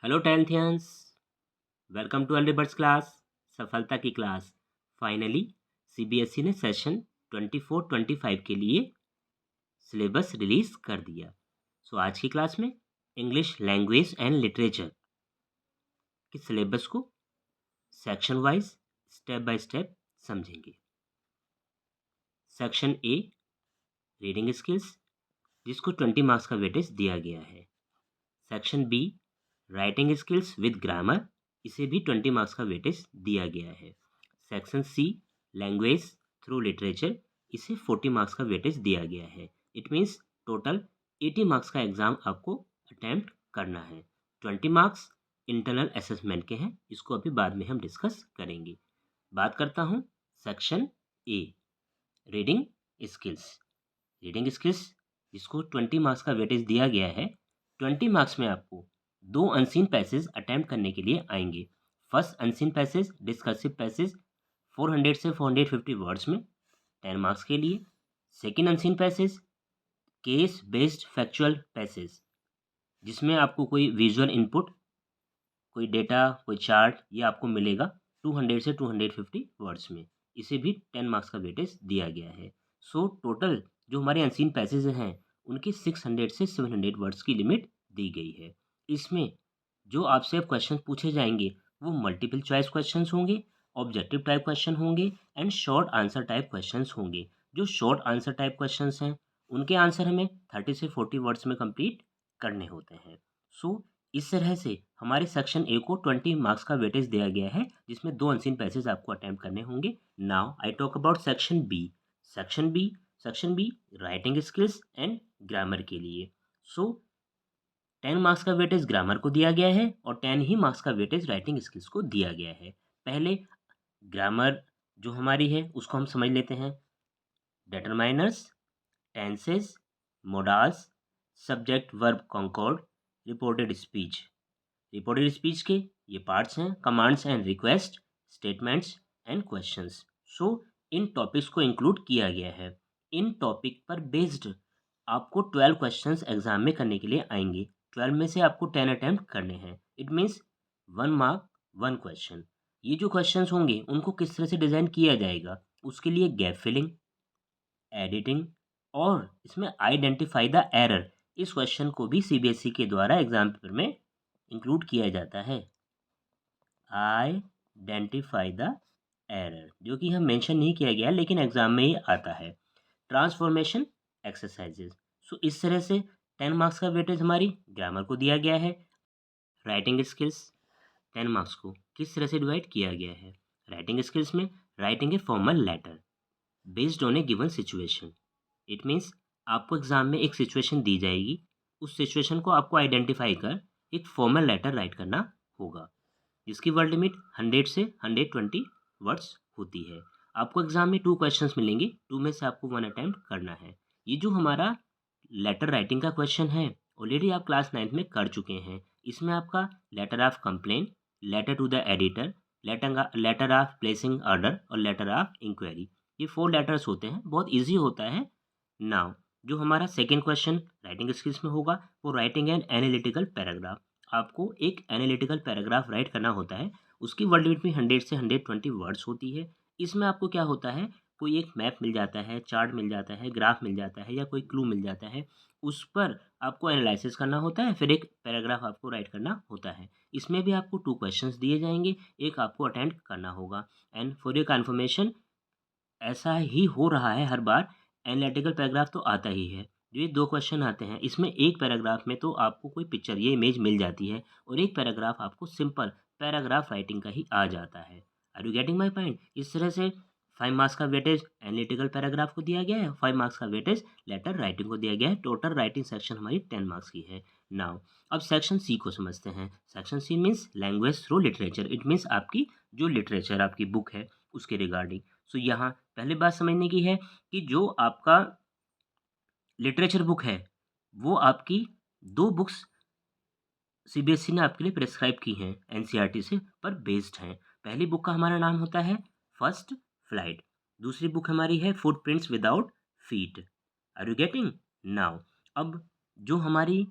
Hello tenthians, welcome to early birds class. सफलता की class. Finally CBSE ने session 24-25 के लिए सिलेबस रिलीज कर दिया। सो आज की क्लास में इंग्लिश लैंग्वेज एंड लिटरेचर के सिलेबस को section wise step by step समझेंगे। सेक्शन ए रीडिंग स्किल्स, जिसको 20 मार्क्स का वेटेज दिया गया है। Section B writing skills with grammar, इसे भी 20 मार्क्स का वेटेज दिया गया है। Section C language through literature, इसे 40 मार्क्स का वेटेज दिया गया है। इट मीन्स टोटल 80 मार्क्स का एग्जाम आपको अटेम्प्ट करना है। 20 मार्क्स इंटरनल असेसमेंट के हैं, इसको अभी बाद में हम डिस्कस करेंगे। बात करता हूँ section A reading skills. Reading skills जिसको 20 मार्क्स का वेटेज दिया गया है। 20 मार्क्स में आपको 2 अनसीन पैसेज अटेम्प्ट करने के लिए आएंगे। फर्स्ट अनसीन पैसेज डिस्कसिव पैसेज 400 से 450 वर्ड्स में 10 मार्क्स के लिए। Second unseen passage case based factual passage, जिसमें आपको कोई विजुअल इनपुट, कोई डेटा, कोई चार्ट, ये आपको मिलेगा 200 से 250 वर्ड्स में। इसे भी 10 मार्क्स का वेटेज दिया गया है। सो टोटल जो हमारे अनसीन पैसेज हैं उनकी 600 से 700 वर्ड्स की लिमिट दी गई है। इसमें जो आपसे अब क्वेश्चन पूछे जाएंगे वो मल्टीपल चॉइस क्वेश्चंस होंगे, ऑब्जेक्टिव टाइप क्वेश्चन होंगे and short answer type questions होंगे। जो शॉर्ट आंसर टाइप क्वेश्चंस हैं उनके आंसर हमें 30 से 40 वर्ड्स में कंप्लीट करने होते हैं। सो इस तरह से हमारे सेक्शन ए को 20 मार्क्स का वेटेज दिया गया है, जिसमें 2 अनसीन पैसेज आपको अटेम्प्ट करने होंगे। Now I talk about section B. Section B writing skills and grammar के लिए। सो 10 मार्क्स का वेटेज ग्रामर को दिया गया है और 10 ही मार्क्स का वेटेज राइटिंग स्किल्स को दिया गया है। पहले ग्रामर जो हमारी है उसको हम समझ लेते हैं। Determiners, tenses, modals, subject verb concord, reported speech. Reported speech के ये पार्ट्स हैं commands and request, statements and questions. So इन टॉपिक्स को इंक्लूड किया गया है। इन टॉपिक पर बेस्ड आपको 12 क्वेश्चंस एग्जाम में करने के लिए आएंगे। 12 में से आपको 10 अटेम्प्ट करने हैं। It means 1 mark 1 question. ये जो क्वेश्चंस होंगे उनको किस तरह से डिज़ाइन किया जाएगा, उसके लिए गैप फिलिंग, एडिटिंग और इसमें आइडेंटिफाई द एरर, इस क्वेश्चन को भी सीबीएसई के द्वारा एग्जाम पेपर में इंक्लूड किया जाता है। आइडेंटिफाई द एरर, जो कि हम मेंशन नहीं किया गया लेकिन एग्जाम में ही आता है। Transformation exercises. सो इस तरह से 10 मार्क्स का वेटेज हमारी ग्रामर को दिया गया है। राइटिंग स्किल्स 10 मार्क्स को किस तरह से डिवाइड किया गया है। राइटिंग स्किल्स में writing a formal letter based on a given situation. It means आपको एग्जाम में एक सिचुएशन दी जाएगी, उस सिचुएशन को आपको आइडेंटिफाई कर एक फॉर्मल लेटर राइट करना होगा, जिसकी वर्ड लिमिट 100 से 120 वर्ड्स होती है। आपको एग्जाम में 2 क्वेश्चंस मिलेंगे, 2 में से आपको 1 अटेम्प्ट करना है। ये जो हमारा लेटर राइटिंग का क्वेश्चन है ऑलरेडी आप क्लास 9th में कर चुके हैं। इसमें आपका letter of complain, letter to the editor, letter of placing order और लेटर ऑफ इंक्वायरी, ये 4 लेटर्स होते हैं। बहुत ईजी होता है। नाउ जो हमारा सेकेंड क्वेश्चन राइटिंग स्किल्स में होगा वो राइटिंग एन एनालिटिकल पैराग्राफ। आपको एक एनालिटिकल पैराग्राफ राइट करना होता है। उसकी वर्ड लिमिट भी 100 से 120 वर्ड्स होती है। इसमें आपको क्या होता है, कोई एक मैप मिल जाता है, चार्ट मिल जाता है, ग्राफ मिल जाता है या कोई क्लू मिल जाता है, उस पर आपको एनालिसिस करना होता है, फिर एक पैराग्राफ आपको राइट करना होता है। इसमें भी आपको 2 क्वेश्चंस दिए जाएंगे, एक आपको अटेम्प्ट करना होगा। एंड फॉर योर कन्फर्मेशन ऐसा ही हो रहा है हर बार, एनालिटिकल पैराग्राफ तो आता ही है। जो ये 2 क्वेश्चन आते हैं इसमें एक पैराग्राफ में तो आपको कोई पिक्चर, ये इमेज मिल जाती है और एक पैराग्राफ आपको सिंपल पैराग्राफ राइटिंग का ही आ जाता है। Are you getting my point? इस तरह से 5 मार्क्स का वेटेज एनालिटिकल पैराग्राफ को दिया गया है, 5 मार्क्स का वेटेज लेटर राइटिंग को दिया गया है। टोटल राइटिंग सेक्शन हमारी 10 मार्क्स की है। नाउ अब सेक्शन सी को समझते हैं। Section C means language through literature. It means आपकी जो लिटरेचर आपकी बुक है उसके रिगार्डिंग। सो यहाँ पहली बात समझने की है कि जो आपका लिटरेचर बुक है वो आपकी 2 बुक्स सीबीएसई ने आपके लिए प्रेस्क्राइब की हैं, एनसीईआरटी से पर बेस्ड हैं। पहली बुक का हमारा नाम होता है फर्स्ट फ्लाइट, दूसरी बुक हमारी है footprints without feet. Are you getting? Now अब जो हमारी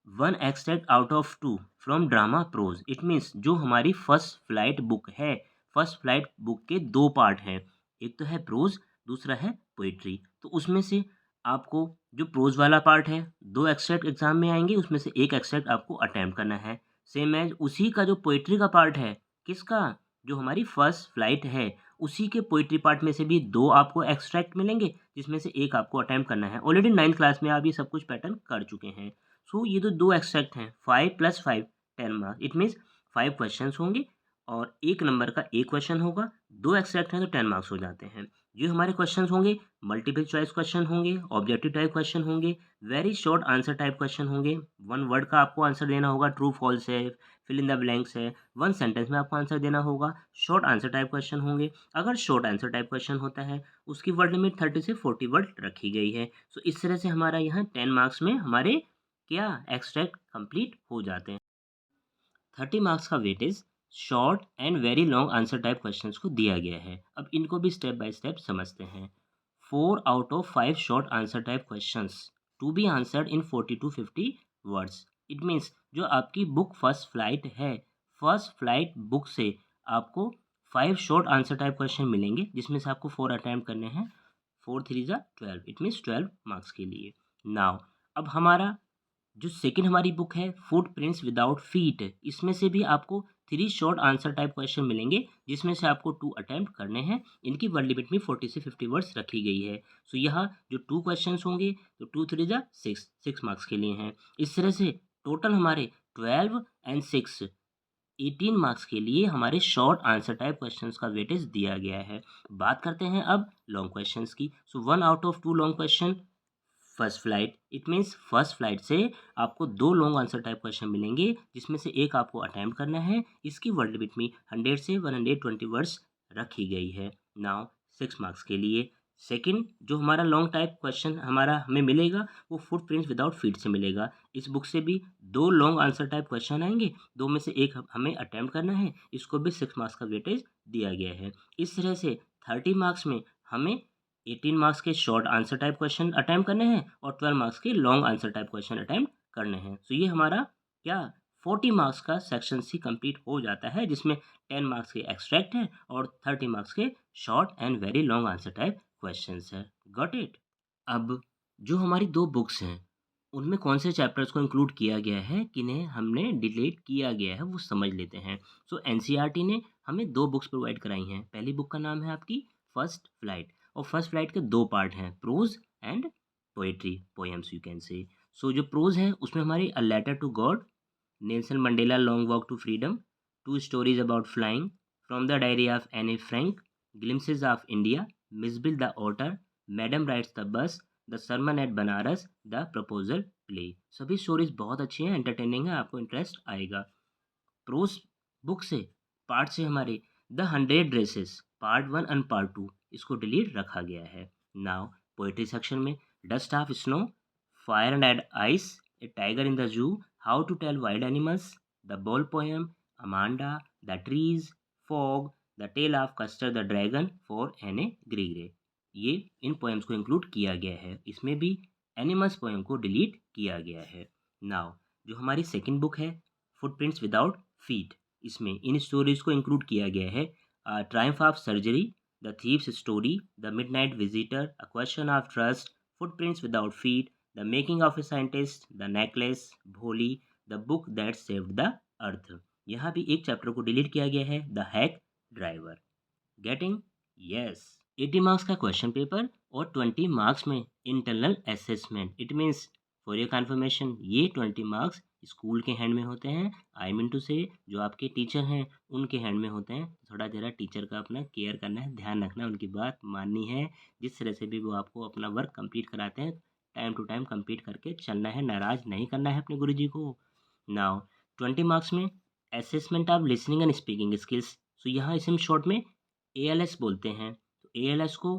1 extract out of 2 from drama prose. It means जो हमारी फर्स्ट फ्लाइट बुक है, फर्स्ट फ्लाइट बुक के 2 पार्ट हैं, एक तो है प्रोज, दूसरा है पोएट्री। तो उसमें से आपको जो प्रोज वाला पार्ट है 2 एक्सट्रैक्ट एग्जाम में आएंगे, उसमें से एक एक्सट्रैक्ट आपको अटेम्प्ट करना है। सेम एज उसी का जो पोएट्री का पार्ट है, किसका, जो हमारी फर्स्ट फ्लाइट है, उसी के पोएट्री पार्ट में से भी 2 आपको एक्सट्रैक्ट मिलेंगे, जिसमें से एक आपको अटेम्प्ट करना है। ऑलरेडी 9th क्लास में आप ये सब कुछ पैटर्न कर चुके हैं। सो ये तो 2 एक्सट्रैक्ट हैं, 5 + 5 10 मार्क्स। इट मीन्स 5 क्वेश्चंस होंगे और 1 नंबर का 1 क्वेश्चन होगा। 2 एक्सट्रैक्ट हैं तो 10 मार्क्स हो जाते हैं। जो हमारे क्वेश्चंस होंगे, मल्टीपल चॉइस क्वेश्चन होंगे, ऑब्जेक्टिव टाइप क्वेश्चन होंगे, very short answer type question होंगे। 1 वर्ड का आपको आंसर देना होगा, ट्रू फॉल्स है, फिल इन द ब्लैंक्स है, 1 सेंटेंस में आपको आंसर देना होगा। शॉर्ट आंसर टाइप क्वेश्चन होंगे। अगर शॉर्ट आंसर टाइप क्वेश्चन होता है, उसकी वर्ड लिमिट 30 से 40 वर्ड रखी गई है। सो इस तरह से हमारा यहाँ 10 मार्क्स में हमारे क्या एक्सट्रैक्ट कंप्लीट हो जाते हैं। 30 मार्क्स का weightage short and very long answer type questions को दिया गया है। अब इनको भी स्टेप बाय स्टेप समझते हैं। 4 out of 5 short answer type questions to be answered in 40 to 50 words. It means जो आपकी बुक फर्स्ट फ्लाइट है, फर्स्ट फ्लाइट बुक से आपको 5 शॉर्ट आंसर टाइप क्वेश्चन मिलेंगे, जिसमें से आपको 4 अटैम्प्ट करने हैं। 4 3 जा 12, इट मीन्स 12 मार्क्स के लिए। नाउ अब हमारा जो सेकंड हमारी बुक है फुटप्रिंट्स विदाउट फीट, इसमें से भी आपको 3 शॉर्ट आंसर टाइप क्वेश्चन मिलेंगे, जिसमें से आपको 2 अटेम्प्ट करने हैं। इनकी वर्ड लिमिट में 40 से 50 वर्ड्स रखी गई है। सो यहाँ जो 2 क्वेश्चंस होंगे तो 2 3 जा 6 मार्क्स के लिए हैं। इस तरह से टोटल हमारे 12 एंड 6 18 मार्क्स के लिए हमारे शॉर्ट आंसर टाइप क्वेश्चंस का वेटेज दिया गया है। बात करते हैं अब लॉन्ग क्वेश्चंस की। सो 1 out of 2 long question first flight, it means first flight से आपको 2 लॉन्ग आंसर टाइप क्वेश्चन मिलेंगे, जिसमें से एक आपको अटेम्प्ट करना है। इसकी वर्ड लिमिट में 100 से 120 वर्ड्स रखी गई है। नाउ 6 मार्क्स के लिए सेकंड जो हमारा लॉन्ग टाइप क्वेश्चन हमारा हमें मिलेगा, वो फुटप्रिंट्स विदाउट फीट से मिलेगा। इस बुक से भी 2 लॉन्ग आंसर टाइप क्वेश्चन आएंगे, 2 में से एक हमें अटेम्प्ट करना है। इसको भी 6 मार्क्स का वेटेज दिया गया है। इस तरह से 30 मार्क्स में हमें 18 मार्क्स के short answer type question attempt करने हैं और 12 मार्क्स के long answer type question attempt करने हैं। सो ये हमारा क्या 40 मार्क्स का सेक्शन सी कंप्लीट हो जाता है, जिसमें 10 मार्क्स के एक्सट्रैक्ट है और 30 मार्क्स के short and very long answer type questions है। Got it. अब जो हमारी 2 बुक्स हैं, उनमें कौन से चैप्टर्स को इंक्लूड किया गया है, किन्हें हमने डिलीट किया गया है, वो समझ लेते हैं। सो एनसीईआरटी ने हमें 2 बुक्स प्रोवाइड कराई हैं। पहली बुक का नाम है आपकी फर्स्ट फ्लाइट, और फर्स्ट फ्लाइट के 2 पार्ट हैं, prose and poetry, poems you can say. So जो प्रोज है उसमें हमारी a letter to God, Nelson Mandela long walk to freedom, 2 stories about flying, from the diary of Anne Frank, glimpses of India, Mijbil the otter, madam rides the bus, the sermon at Banaras, the proposal play. सभी stories बहुत अच्छी हैं, entertaining है, आपको interest आएगा। Pros book से part से हमारे the 100 dresses part 1 and part 2 इसको डिलीट रखा गया है। नाउ पोएट्री सेक्शन में dust of snow, fire and ice, a tiger in the zoo, how to tell wild animals, the ball poem, Amanda, the trees, fog, the tale of custard the dragon for Anne a Gregory. ये इन poems को include किया गया है। इसमें भी animals poem को delete किया गया है। नाउ जो हमारी सेकंड बुक है फुटप्रिंट्स विदाउट फीट, इसमें इन स्टोरीज को इंक्लूड किया गया है। Triumph of surgery, the thief's story, the midnight visitor, a question of trust, footprints without feet, the making of a scientist, the necklace, Bholi, the book that saved the earth. यहाँ भी एक chapter को delete किया गया है, the hack driver. Getting? Yes. 80 marks का question paper और 20 marks में internal assessment. It means for your conformation ये 20 मार्क्स स्कूल के हैंड में होते हैं। आई मीन टू से जो आपके टीचर हैं उनके हैंड में होते हैं। थोड़ा ज़रा टीचर का अपना केयर करना है, ध्यान रखना है, उनकी बात माननी है। जिस तरह से भी वो आपको अपना वर्क कंप्लीट कराते हैं, टाइम टू टाइम कंप्लीट करके चलना है, नाराज़ नहीं करना है अपने गुरुजी को। नाउ 20 मार्क्स में assessment of listening and speaking skills. So यहाँ इसे हम शॉर्ट में ALS बोलते हैं। तो ALS को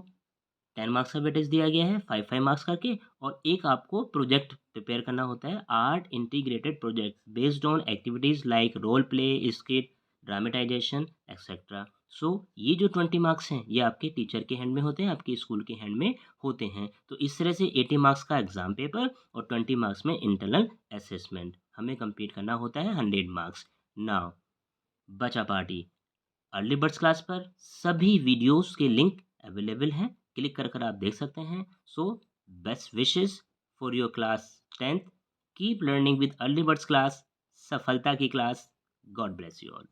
10 मार्क्स का वेटेज दिया गया है, 5 मार्क्स करके, और एक आपको प्रोजेक्ट प्रिपेयर करना होता है, art integrated project based on activities like role play, skit, dramatisation etcetera. So ये जो 20 मार्क्स हैं ये आपके टीचर के हैंड में होते हैं, आपके स्कूल के हैंड में होते हैं। तो इस तरह से 80 मार्क्स का एग्जाम पेपर और 20 मार्क्स में इंटरनल असेसमेंट। हमें कंप्लीट करना होता है 100 मार्क्स। नाउ बचा पार्टी अर्ली बर्ड्स क्लास पर सभी वीडियोस के लिंक अवेलेबल हैं, क्लिक कर आप देख सकते हैं। So best wishes for your class 10th, keep learning with early birds class, सफलता की class. God bless you all.